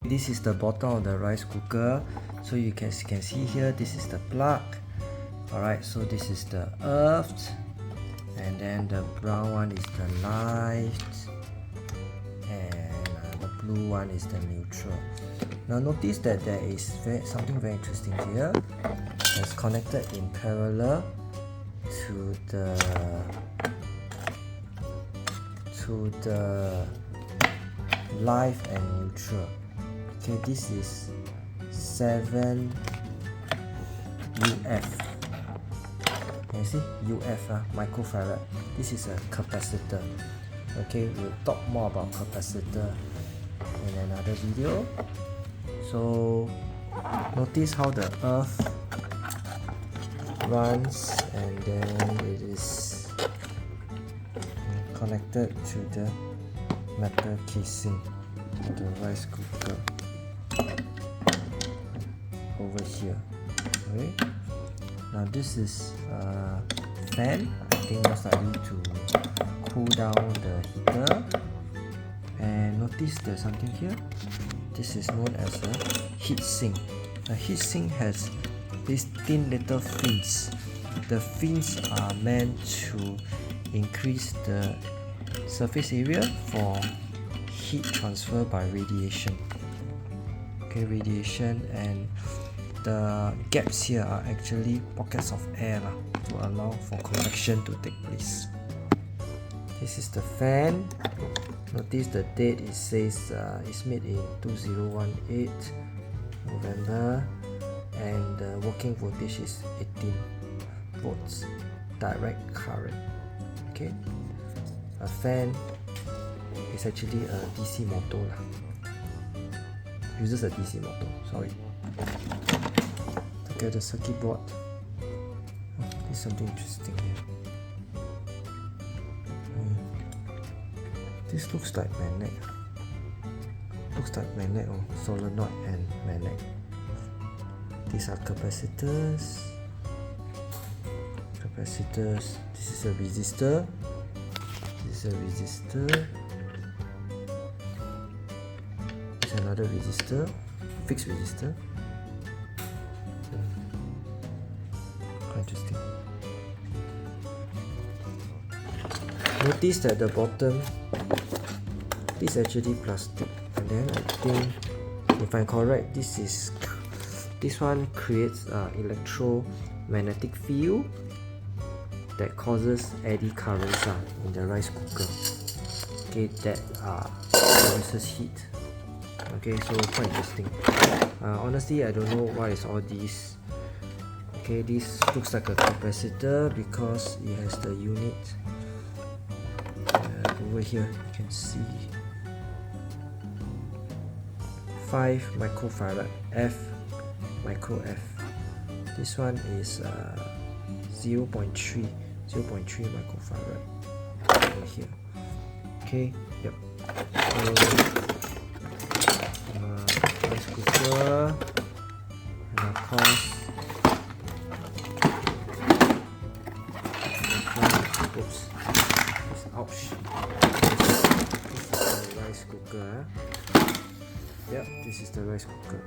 this is the bottom of the rice cooker. So you can see here, this is the plug. Alright, so this is the earth, and then the brown one is the light, and the blue one is the neutral. Now notice that there is something very interesting here. It's connected in parallel to the live and neutral. Okay, this is 7 UF. Can you see? UF, microfarad. This is a capacitor. Okay, we'll talk more about capacitor in another video. So notice how the earth runs, and then it is connected to the metal casing of the rice cooker over here. Okay, now this is a fan, I think most likely to cool down the heater. And notice there's something here. This is known as a heat sink. A heat sink has these thin little fins. The fins are meant to increase the surface area for heat transfer by radiation. Okay, radiation, and the gaps here are actually pockets of air to allow for convection to take place. This is the fan. Notice the date, it says it's made in 2018 November, and the working voltage is 18 volts direct current. Okay, a fan is actually a DC motor uses a DC motor. Sorry. Look at the circuit board. There's something interesting here. This looks like magnet. Looks like magnet or solenoid and magnet. These are capacitors. Capacitors. This is a resistor. This is a resistor. This is another resistor. Fixed resistor. Quite interesting. Notice that the bottom is actually plastic, and then I think, if I'm correct, this one creates electromagnetic field that causes eddy currents in the rice cooker. Okay, that produces heat. Okay, so quite interesting. Honestly, I don't know what is all this. Okay, this looks like a capacitor because it has the unit. Over here you can see 5 microfarad, F micro F. This one is 0.3 microfarad over here. Okay, yep. So rice cooker, and of course oops, ouch. This is the rice cooker. Yep, this is the rice cooker.